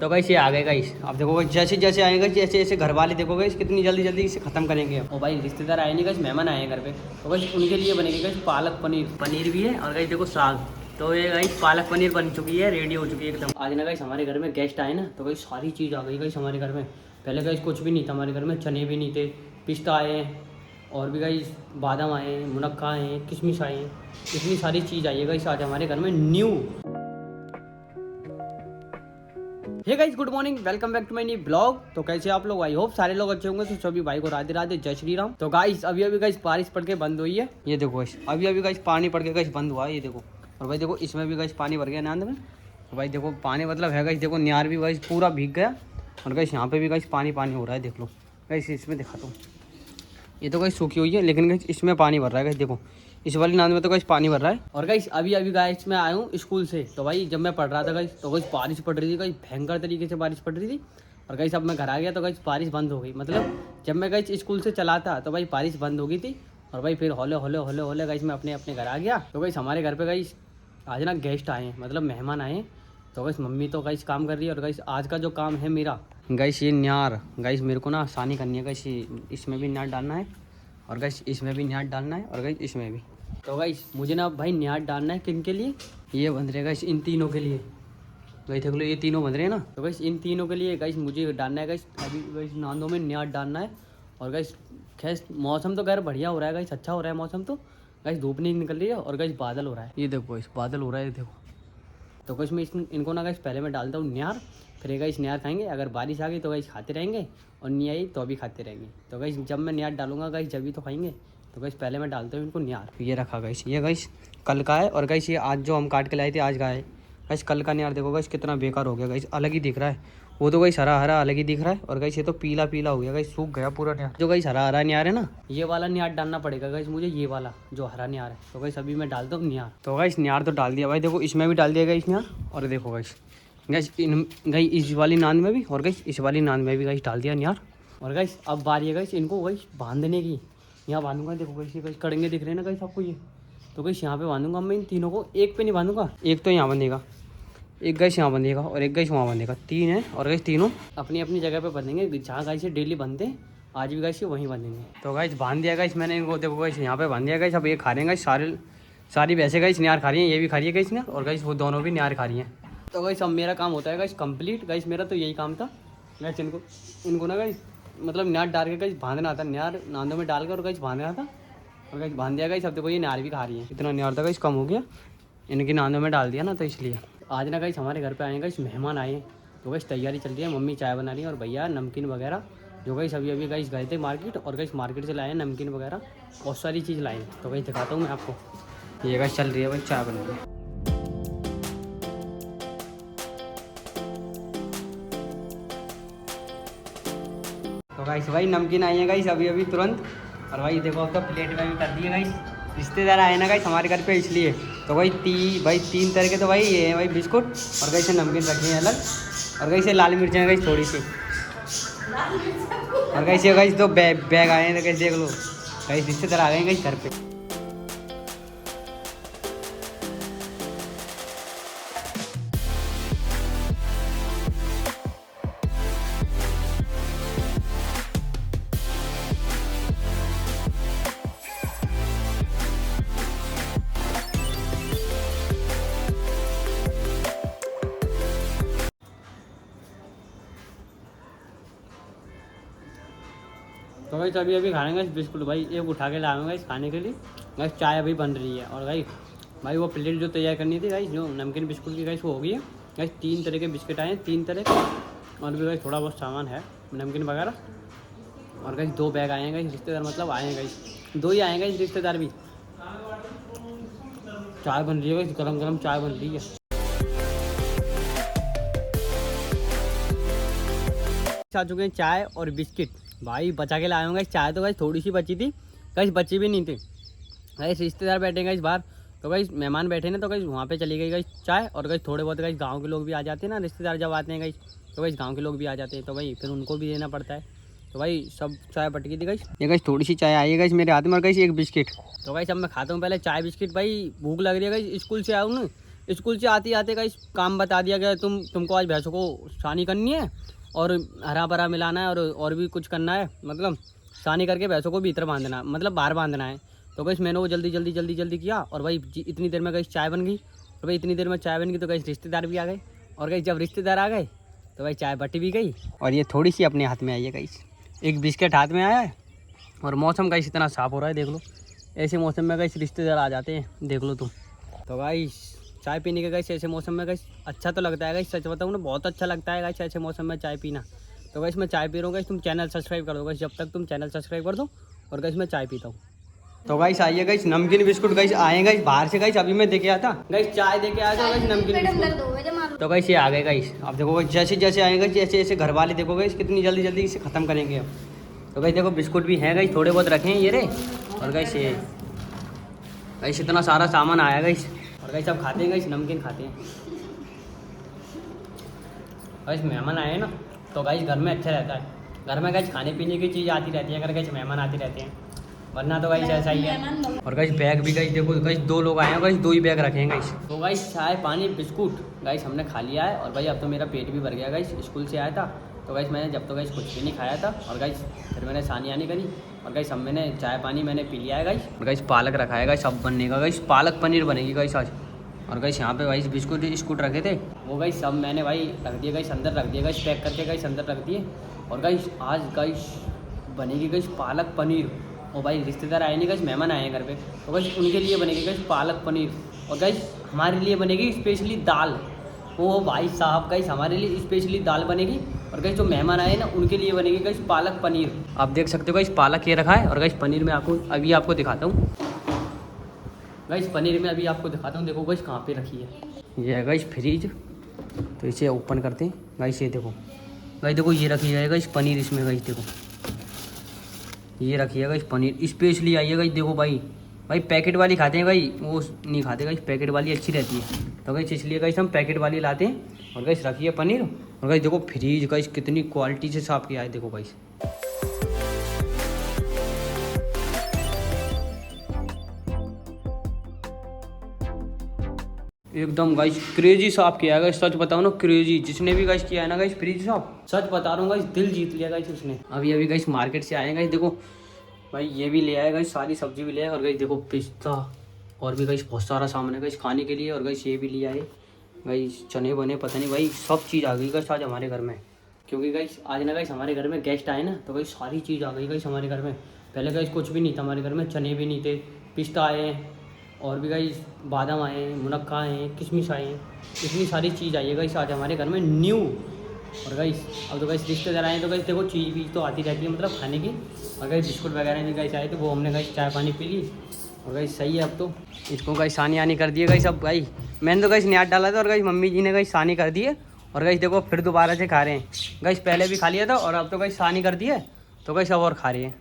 तो गाइस ये आ गए गाइस। अब देखो गाइस जैसे जैसे आएगा जैसे जैसे घर वाले देखो गाइस कितनी जल्दी जल्दी इसे खत्म करेंगे। और भाई रिश्तेदार आए नहीं गाइस, मेहमान आए हैं घर पे, तो गाइस उनके लिए बनेगी गाइस पालक पनीर। पनीर भी है और गाइस देखो साग। तो ये गाइस पालक पनीर बन चुकी है, रेडी हो चुकी है एकदम। आज ना गाइस हमारे घर में गेस्ट आए ना, तो गाइस सारी चीज़ आ गई गाइस हमारे घर में। पहले गाइस कुछ भी नहीं था हमारे घर में, चने भी नहीं थे, पिस्ता आए हैं और भी गाइस बादाम आए हैं, मुनक्का आए हैं, किशमिश आए हैं, इतनी सारी चीज़ आई है गाइस आज हमारे घर में new. Hey guys good morning, welcome back to my new blog. तो कैसे आप लोग, आई होप सारे लोग अच्छे होंगे। तो सभी भाई को राधे राधे, जय श्री राम। तो गाइस अभी अभी गाइस बारिश पड़ के बंद हुई है, ये देखो गाइस अभी अभी गाइस पानी पड़ के गाइस बंद हुआ है, ये देखो। और भाई देखो इसमें भी गाइस पानी भर गया नांद में। तो भाई देखो पानी मतलब है गाइस, देखो न्यार भी गाइस पूरा भीग गया। और गाइस यहाँ पे भी गाइस पानी पानी हो रहा है, देख लो गाइस। इसमें दिखाता हूँ, ये तो गाइस सूखी हुई है लेकिन गाइस इसमें पानी भर रहा है गाइस। देखो इस वाली नांद में तो गाइस पानी भर रहा है। और गाइस अभी अभी गाइस मैं आया हूँ स्कूल से। तो भाई जब मैं पढ़ रहा था गाइस तो गाइस बारिश पड़ रही थी गाइस, भयंकर तरीके से बारिश पड़ रही थी। और गाइस अब मैं घर आ गया तो गाइस बारिश बंद हो गई। मतलब जब मैं गाइस स्कूल से चला था तो भाई बारिश बंद हो गई थी। और भाई फिर हौले हौले हौले हौले गाइस मैं अपने घर आ गया। तो गाइस हमारे घर पे गाइस आज ना गेस्ट आए हैं, मतलब मेहमान आए हैं। तो गाइस मम्मी तो गाइस काम कर रही है। और गाइस आज का जो काम है मेरा गाइस, ये न्यार गाइस मेरे को ना आसानी करनी है गाइस। इसमें भी न्यार डालना है और गाइस इसमें भी न्यार डालना है और गाइस इसमें भी। तो गाइस मुझे ना भाई न्यार डालना है किन के लिए, ये बन रहे गाइस इन तीनों के लिए। भाई देख लो ये तीनों बन रहे हैं ना, तो गाइस इन तीनों के लिए गाइस मुझे डालना है गाइस। अभी गाइस नांदों में न्यार डालना है। और गाइस खैर मौसम तो खैर बढ़िया हो रहा है गाइस, अच्छा हो रहा है मौसम तो। गाइस धूप नहीं निकल रही है और गाइस बादल हो रहा है, ये देखो गाइस बादल हो रहा है, देखो। तो गाइस मैं इनको ना गाइस पहले मैं डालता हूँ न्यार, फिर गाइस न्यार खाएंगे। अगर बारिश आ गई तो गाइस खाते रहेंगे, और नहीं आई तो अभी खाते रहेंगे। तो गाइस जब मैं न्यार डालूंगा गाइस जब भी तो खाएंगे। तो गाइस पहले मैं डालता हूँ इनको न्यार। ये रखा गाइस, ये गाइस कल का है। और गाइस ये आज जो हम काट के लाए थे आज का है गाइस। कल का न्यार देखो गाइस कितना बेकार हो गया गाइस, अलग ही दिख रहा है। वो तो गाइस हरा हरा अलग ही दिख रहा है। और गाइस ये तो पीला पीला हो गया गाइस, सूख गया पूरा न्यार। जो गाइस हरा हरा न्यार है ना, ये वाला न्यार डालना पड़ेगा गाइस मुझे, ये वाला जो हरा न्यार है। तो गाइस अभी मैं डालता हूँ न्यार। तो गाइस न्यार तो डाल दिया भाई, देखो इसमें भी डाल दिया गाइस न्यार। और देखो गाइस गाइस गाइस इस वाली नान में भी और गाइस इस वाली नान में भी गाइस डाल दिया न्यार। और गाइस अब बारी है गाइस इनको गाइस बांधने की। यहाँ बांधूंगा, देखो गाइस ये गाइस कड़ंगे दिख रहे हैं ना गाइस आपको, ये तो गाइस यहाँ पे बांधूंगा मैं इन तीनों को। एक पे नहीं बांधूंगा, एक तो यहाँ बंधेगा, एक गाइस यहाँ बंधेगा और एक गाइस वहाँ बंधेगा, तीन है। और गाइस तीनों अपनी अपनी जगह पे बंधेंगे, जहाँ गाइस ये डेली बनते हैं आज भी गाइस ये वहीं बंधेंगे। तो गाइस बांध दिया गाइस मैंने इनको, देखो गाइस यहाँ पे बांध दिया गाइस। अब ये खा रहे हैं गाइस सारी वैसे गाइस न्यार खा रही है, ये भी खा रही है गाइस न्यार। और गाइस वो दोनों भी न्यार खा रही हैं। तो गाइस अब मेरा काम होता है गाइस कंप्लीट। गाइस मेरा तो यही काम था गाइस, इनको ना गाइस मतलब न्यार डाल के गाइस बांधना था, न्यार नांदों में डाल के और गाइस बांधना था। और गाइस बांध दिया गाइस। अब देखो ये न्यार भी खा रही है, इतना न्यार था गाइस कम हो गया, इनकी नांदों में डाल दिया ना, तो इसलिए। आज ना गाइस हमारे घर पे आए गाइस मेहमान आए हैं। तो गाइस तैयारी चल रही है, मम्मी चाय बना रही है और भैया नमकीन वगैरह। जो गाइस अभी अभी गाइस गए थे मार्केट, और गाइस मार्केट से लाए हैं नमकीन वगैरह, बहुत सारी चीज़ लाए हैं। तो गाइस दिखाता हूँ मैं आपको, ये गाइस चल रही है भाई चाय बन रही है। तो गाइस भाई नमकीन आई है गाइस अभी अभी तुरंत। और भाई देखो अब तो प्लेट में भी कर दिए गाइस, रिश्तेदार आए ना गाइस हमारे घर पे इसलिए। तो भाई तीन तरह के तो भाई ये है भाई बिस्कुट। और गाइस नमकीन रखे हैं अलग। और गाइस ये लाल मिर्चें गाइस थोड़ी सी। और गाइस ये गाइस दो बैग आए हैं, तो गाइस देख लो गाइस रिश्तेदार आ गए हैं गाइस घर पे। तो गाइस अभी अभी खाएंगे बिस्कुट भाई, एक उठा के लाऊंगा इस खाने के लिए। गाइस चाय अभी बन रही है। और भाई वो प्लेट जो तैयार करनी थी गाइस, जो नमकीन बिस्कुट की गाइस वो हो गई है गाइस। 3 तरह के बिस्किट आए हैं, 3 तरह के। और भी गाइस थोड़ा बहुत सामान है नमकीन वगैरह। और गाइस 2 बैग आए हैं गाइस, रिश्तेदार मतलब आए हैं गाइस, 2 ही आए हैं गाइस रिश्तेदार भी। चाय बन रही है गाइस, गरम गरम चाय बन रही है। आ चुके हैं चाय और बिस्किट, भाई बचा के लाए होंगे। चाय तो गाइस थोड़ी सी बची थी गाइस, बची भी नहीं थी गाइस। रिश्तेदार बैठे गाइस बाहर, तो गाइस मेहमान बैठे ना, तो गाइस वहाँ पे चली गई गाइस चाय। और गाइस थोड़े बहुत गाइस गांव के लोग भी आ जाते हैं ना, रिश्तेदार जब आते हैं गाइस, तो गाइस गांव के लोग भी आ जाते हैं, तो भाई फिर उनको भी देना पड़ता है। तो भाई सब चाय बट गई थी गाइस। ये गाइस थोड़ी सी चाय आई है गाइस मेरे हाथ में, और गाइस एक बिस्किट। तो गाइस अब मैं खाता हूँ पहले चाय बिस्किट। भाई भूख लग रही है गाइस, स्कूल से आऊँ ना स्कूल से आते आते गाइस काम बता दिया गया, तुमको आज भैंसों को सानी करनी है और हरा भरा मिलाना है और भी कुछ करना है, मतलब सानी करके भैंसों को भीतर बांधना, मतलब बाहर बांधना है। तो गाइस मैंने वो जल्दी किया और भाई इतनी देर में गाइस चाय बन गई। और भाई इतनी देर में चाय बन गई तो गाइस रिश्तेदार भी आ गए। और गाइस जब रिश्तेदार आ गए तो भाई चाय बटी भी गई। और ये थोड़ी सी अपने हाथ में आई है गाइस, एक बिस्किट हाथ में आया है। और मौसम गाइस इतना साफ़ हो रहा है, देख लो। ऐसे मौसम में गाइस रिश्तेदार आ जाते हैं, देख लो तुम। तो गाइस चाय पीने के गाइस ऐसे मौसम में गाइस अच्छा तो लगता है गाइस, सच बताऊँ ना बहुत अच्छा लगता है गाइस ऐसे मौसम में चाय पीना। तो गाइस मैं चाय पी रहा हूँ गाइस, तुम चैनल सब्सक्राइब कर दो गाइस, जब तक तुम चैनल सब्सक्राइब कर दो। और गाइस मैं चाय पीता हूँ। तो गाइस आइए गाइस, नमकीन बिस्कुट गाइस आए गाइस बाहर से गाइस, अभी मैं देके आया था गाइस, चाय देके आया था गाइस, नमकीन बिस्कुट। तो गाइस ये आ गए गाइस, अब देखो गाइस जैसे जैसे आएगा जैसे जैसे घर वाले देखो गाइस कितनी जल्दी जल्दी इसे ख़त्म करेंगे अब। तो गाइस देखो बिस्कुट भी हैं गाइस, थोड़े बहुत रखे हैं ये रे। और गाइस ये गाइस इतना सारा सामान आया गाइस। और गाइस अब खाते हैं गाइस, नमकीन खाते हैं गाइस। मेहमान आए हैं ना तो गाइस घर में अच्छा रहता है, घर में गाइस खाने पीने की चीज़ आती रहती है अगर गाइस मेहमान आते रहते हैं, वरना तो गाइस ऐसा ही है। और गाइस बैग भी गाइस देखो गाइस, 2 लोग आए हैं गाइस, 2 ही बैग रखे हैं गाइस। तो गाइस चाय पानी बिस्कुट गाइस हमने खा लिया है। और भाई अब तो मेरा पेट भी भर गया गाइस, स्कूल से आया था तो गाइस मैंने जब तो गाइस कुछ भी नहीं खाया था। और गाइस फिर मैंने सानी आनी करी और गाइस अब मैंने चाय पानी मैंने पी लिया है गाइस। और गाइस पालक रखा है गाइस, अब बनने का गाइस पालक पनीर बनेगी गाइस आज। और गाइस यहाँ पे गाइस बिस्कुट रखे थे वो गाइस सब मैंने भाई रख दिया गाइस, अंदर रख दिया गाइस, पैक करके गाइस अंदर रख दिए। और गाइस आज गाइस बनेगी गाइस पालक पनीर। और भाई रिश्तेदार आए नहीं गाइस, मेहमान आए हैं घर पे, तो गाइस उनके लिए बनेगी गाइस पालक पनीर। और गाइस हमारे लिए बनेगी स्पेशली दाल। ओ भाई साहब गाइस हमारे लिए स्पेशली दाल बनेगी। और गाइस जो मेहमान आए ना उनके लिए बनेगी गाइस पालक पनीर। आप देख सकते हो गाइस पालक ये रखा है। और गाइस पनीर में आपको दिखाता हूँ गाइस, पनीर में अभी आपको दिखाता हूँ, देखो गाइस कहाँ पे रखी है। ये है गाइस फ्रिज, तो इसे ओपन करते हैं गाइस। ये देखो ये रखी है गाइस पनीर इसमें गाइस, देखो ये रखी है गाइस पनीर स्पेशली आई है गाइस। देखो भाई पैकेट वाली खाते हैं भाई, वो नहीं खाते गाइस, पैकेट वाली अच्छी रहती है। तो गाइस इसलिए गाइस हम पैकेट वाली लाते हैं। और गाइस रखी है पनीर। और गाइस देखो फ्रिज गाइस कितनी क्वालिटी से साफ किया है, देखो गाइस एकदम गाइस क्रेजी साफ किया है गाइस, सच बताओ ना क्रेजी। जिसने भी गाइस किया है ना गाइस फ्रिज साफ, सच बता रहा हूँ गाइस दिल जीत लिया गाइस उसने। अभी गाइस मार्केट से आए गाइस, देखो भाई ये भी ले आए गाइस, सारी सब्जी भी ले आए। और गाइस देखो पिस्ता और भी गाइस बहुत सारा सामान है गाइस खाने के लिए। और गाइस ये भी ले आए गाइस चने बने, पता नहीं भाई सब चीज़ आ गई गाइस आज हमारे घर में। क्योंकि गाइस आज ना गाइस हमारे घर में गेस्ट आए ना, तो गाइस सारी चीज़ आ गई गाइस हमारे घर में। पहले गाइस कुछ भी नहीं था हमारे घर में, चने भी नहीं थे, पिस्ता आए हैं और भी गाइस बादाम आए हैं, मुनक्का आए हैं, किशमिश आए हैं, इतनी सारी चीज़ आई है गाइस आज हमारे घर में न्यू। और गाइस अब तो गाइस रिश्तेदार आए तो गाइस देखो चीज़ भी तो आती रहती है मतलब खाने की। और गाइस बिस्कुट वगैरह भी गाइस आए तो वो हमने गाइस चाय पानी पी ली। और गाइस सही है अब तो इसको गाइस सानी आनी कर दिए गाइस। अब भाई मैंने तो गाइस न्याट डाला था और गाइस मम्मी जी ने गाइस सानी कर दिए। और गाइस देखो फिर दोबारा से खा रहे हैं गाइस, पहले भी खा लिया था और अब तो गाइस सानी कर दिए तो गाइस अब और खा रहे हैं।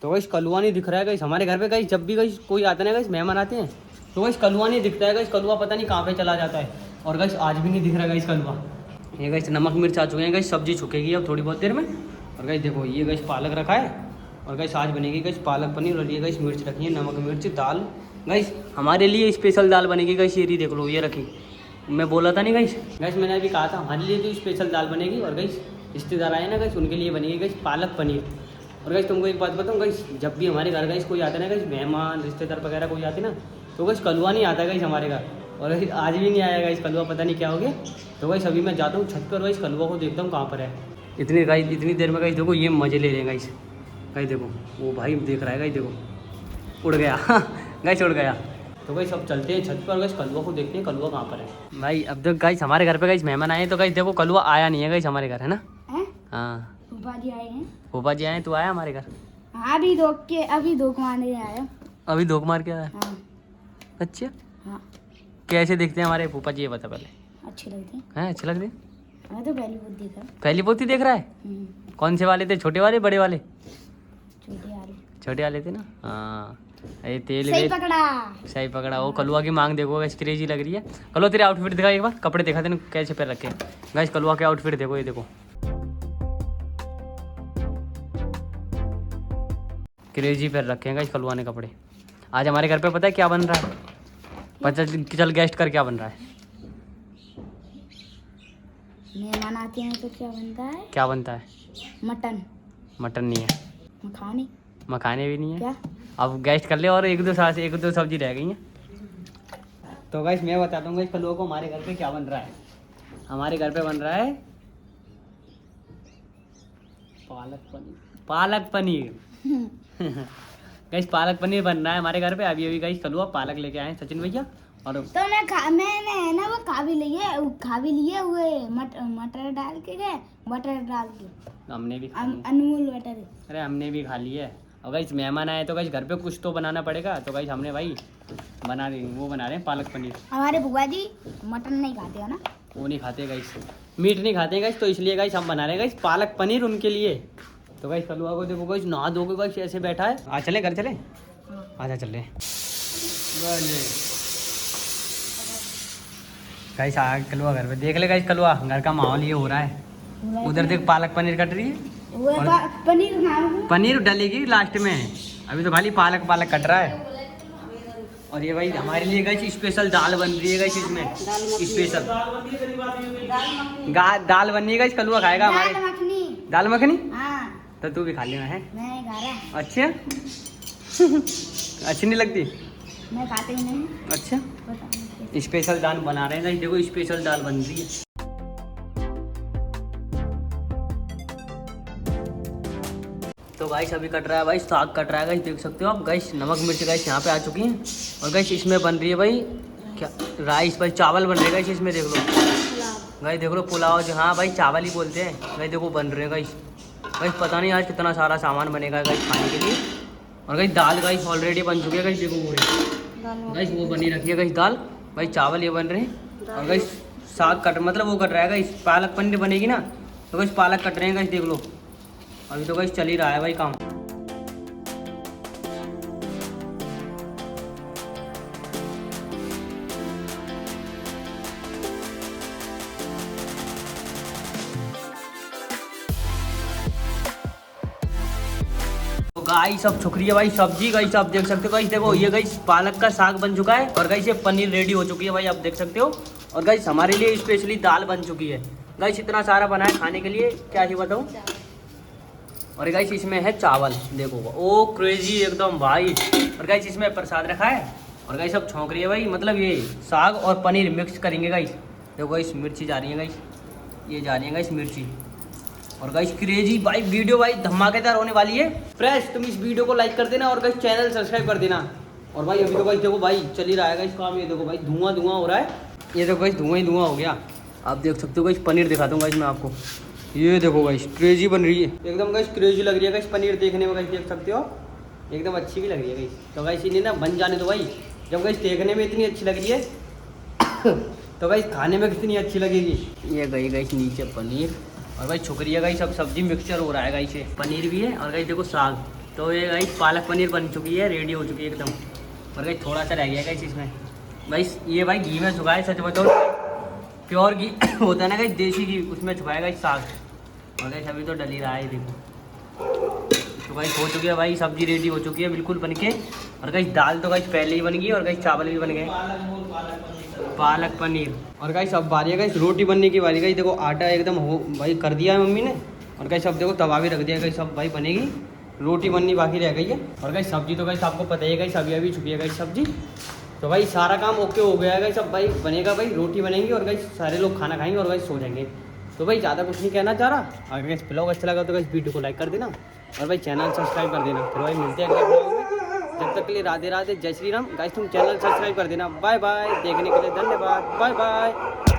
तो गाइस कलुआ नहीं दिख रहा है गाइस हमारे घर पे गाइस, जब भी गाइस कोई आता है गाइस मेहमान आते हैं तो गाइस कलुआ नहीं दिखता है गाइस, कलुआ पता नहीं कहाँ पे चला जाता है। और गाइस आज भी नहीं दिख रहा गाइस कलुआ। ये गाइस नमक मिर्च आ चुके हैं गाइस, सब्जी छुकेगी अब थोड़ी बहुत देर में। और गाइस देखो ये गाइस पालक रखा है और गाइस आज बनेगी गाइस पालक पनीर। और ये गाइस मिर्च रखी है, नमक मिर्च दाल गाइस हमारे लिए स्पेशल दाल बनेगी गाइस। ये देख लो ये रखी, मैं बोला था नहीं गाइस मैंने अभी कहा था हमारे लिए तो स्पेशल दाल बनेगी। और गाइस रिश्तेदार आए ना गाइस उनके लिए बनेगी गाइस पालक पनीर। और गाइस तुमको एक बात बताऊँ गाइस, जब भी हमारे घर गाइस कोई आता है ना गाइस, मेहमान रिश्तेदार वगैरह कोई आते ना तो गाइस कलुआ नहीं आता गाइस हमारे घर। और आज भी नहीं आया गाइस कलुआ, पता नहीं क्या हो गया। तो गाइस अभी मैं जाता हूँ छत पर गाइस, कलुआ को देखता हूँ कहाँ पर है। इतनी देर में गाइस देखो ये मजे ले रहे हैं गाइस। गाइस देखो वो भाई देख रहा है गाइस, देखो उड़ गया गाइस उड़ गया। तो गाइस अब चलते हैं छत पर गाइस, कलुआ को देखते हैं कलुआ कहाँ पर है। भाई अब तो गाइस हमारे घर पे गाइस मेहमान आए तो गाइस देखो कलुआ आया नहीं है गाइस हमारे घर, है ना? हाँ फूफा जी आए हैं। फूफा जी आए, तू आया हमारे घर? हाँ अभी धोख मारने आया। अभी धोख मार के आया? हाँ। अच्छा हाँ कैसे दिखते हैं हमारे फूफा जी ये बता पहले। अच्छे लगते हैं। हैं अच्छे लगते? मैं तो पहली बार देखा। पहली पोती देख रहा है? कौन से वाले थे, छोटे वाले बड़े वाले? छोटे वाले थे ना। हाँ ये तेल सही पकड़ा। वो कलुआ की मांग देखो गाइस क्रेजी लग रही है। कलुआ तेरे आउटफिट दिखा एक बार, कपड़े दिखा तेने कैसे पहन रखे गाइस। कलुआ के आउटफिट देखो, ये देखो क्रेजी पहन रखे हैं गाइस कलुआ ने कपड़े। आज हमारे घर पे पता है क्या बन रहा है? पता चल गेस्ट कर क्या बन रहा है? मराठी में तो क्या बनता है? क्या बनता है? मटन। मटन नहीं है। मखानी। मखाने भी नहीं है। क्या? अब गैस कर ले और एक दो सब्जी रह गई हैं। तो गाइस मैं बताता हूँ गाइस कल को हमारे घर पे क्या बन रहा है। हमारे घर पे बन रहा है पालक पनीर। गाइस पालक पनीर बन रहा है हमारे घर पे। अभी अभी गाइस कल पालक लेके आए हैं सचिन भैया। और तो मैंने ना वो खा भी लिए हुए मटर डाल के गए, बटर डाल के। हमने भी अनमोल बटर। अरे हमने भी खा ली है। और गाइस मेहमान आए तो गाइस घर पे कुछ तो बनाना पड़ेगा। तो गाइस हमने भाई बना रहे हैं पालक पनीर। हमारे बुआ जी मटन नहीं खाते हो ना? वो नहीं खाते गाइस, मीट नहीं खाते गाइस, तो इसलिए गाइस हम बना रहे हैं गाइस पालक पनीर उनके लिए। तो गाइस कलुआ को देखो गाइस नहा धो के गाइस ऐसे बैठा है। आज चले घर चले? आजा चल रहे गाइस। आ कलुआ घर पे देख ले गाइस। कलुआ घर का माहौल ये हो रहा है। उधर देख पालक पनीर कट रही है। पनीर डलेगी लास्ट में, अभी तो खाली पालक कट रहा है। और ये भाई हमारे लिए गाइस स्पेशल दाल बन रही है गाइस। इसमें स्पेशल दाल बन रही है गाइस। कलुआ खाएगा हमारे दाल मखनी। हाँ। तो तू भी खा लेना है। मैं खा रहा। अच्छा। अच्छी नहीं लगती? मैं खाते ही नहीं। अच्छा स्पेशल दाल बना रहे हैं गाइस। देखो स्पेशल दाल बन रही है। तो गाइस अभी कट रहा है भाई साग कट रहा है गाइस। देख सकते हो आप गाइस। नमक मिर्च गाइस यहाँ पे आ चुकी हैं। और गाइस इसमें बन रही है भाई क्या राइस भाई चावल बन रहे हैं गाइस। इसमें देख लो गाइस, देख लो पुलाव जो हाँ भाई चावल ही बोलते हैं गाइस। देखो बन रहे हैं गाइस। गाइस पता नहीं आज कितना सारा सामान बनेगा गाइस खाने के लिए। और गाइस दाल गाइस ऑलरेडी बन चुकी है गाइस। देखो वो गाइस वो बनी रखी है गाइस दाल। भाई चावल ये बन रहे हैं। और गाइस साग कट मतलब वो कट रहा है गाइस। पालक पनीर बनेगी ना तो गाइस पालक कट रहे हैं गाइस। देख लो अभी तो गाइस चल ही रहा है भाई काम। तो गाइस सब शुक्रिया भाई सब्जी गाइस आप देख सकते हो गाइस। देखो ये गाइस पालक का साग बन चुका है। और गाइस ये पनीर रेडी हो चुकी है भाई आप देख सकते हो। और गाइस हमारे लिए स्पेशली दाल बन चुकी है गाइस। इतना सारा बना है खाने के लिए क्या ही बताऊं। और गाइस इसमें है चावल देखो ओ क्रेजी एकदम भाई। और गाइस इसमें प्रसाद रखा है। और गाइस सब छौंक रही है भाई। मतलब ये साग और पनीर मिक्स करेंगे गाइस। देखो गाइस मिर्ची जा रही है गाइस। ये जा रही है गाइस मिर्ची। और गाइस क्रेजी भाई वीडियो भाई धमाकेदार होने वाली है। फ्रेश तुम इस वीडियो को लाइक कर देना और गाइस चैनल सब्सक्राइब कर देना। और भाई अभी तो गाइस देखो भाई चल ही रहा है गाइस काम। ये देखो भाई धुआं हो रहा है। ये देखो गाइस धुआं ही धुआं हो गया। आप देख सकते हो गाइस पनीर दिखाता हूँ गाइस मैं आपको। ये देखो गाइस क्रेजी बन रही है एकदम गाइस। क्रेजी लग रही है गाइस पनीर देखने में गाइस। देख सकते हो एकदम अच्छी भी लग रही है गाइस। तो गाइस इन्हें ना बन जाने दो भाई। जब गाइस देखने में इतनी अच्छी लग रही है तो गाइस खाने में कितनी अच्छी लगेगी। ये गई गाइस नीचे पनीर। और भाई शुक्रिया गाइस सब सब्जी मिक्सचर हो रहा है गाइस। ये पनीर भी है और गाइस देखो साग। तो ये गाइस पालक पनीर बन चुकी है रेडी हो चुकी है एकदम। और गाइस थोड़ा सा रह गया गाइस इसमें। गाइस ये भाई घी में छुपाया सच बताओ प्योर घी होता है ना गाइस देसी घी उसमें छुपाया गाइस साग। और गाइस अभी तो डल ही रहा है देखो। तो गाइस हो चुकी है भाई सब्जी रेडी हो चुकी है बिल्कुल बनके। और गाइस दाल तो गाइस पहले ही बन गई। और गाइस चावल भी बन गए पालक पनीर। और गाइस अब बारी है गाइस रोटी बनने की बारी। गाइस देखो आटा एकदम हो भाई कर दिया है मम्मी ने। और गाइस अब देखो तवा भी रख दिया गाइस। सब भाई बनेगी रोटी बननी बाकी रह गई है। और गाइस सब्जी तो गाइस आपको पता ही है गाइस अभी छुपी है गाइस सब्जी। तो भाई सारा काम ओके हो गया है गाइस। अब भाई बनेगा भाई रोटी बनेंगी और गाइस सारे लोग खाना खाएंगे और गाइस सो जाएंगे। तो भाई ज़्यादा कुछ नहीं कहना चाह रहा। अगर गाइस ब्लॉग अच्छा लगा तो गाइस वीडियो को लाइक कर देना और भाई चैनल सब्सक्राइब कर देना। फिर भाई मिलते हैं अगले ब्लॉग में। जब तक के लिए राधे राधे जय श्री राम। गाइस तुम चैनल सब्सक्राइब कर देना। Bye bye. देखने के लिए धन्यवाद। Bye bye.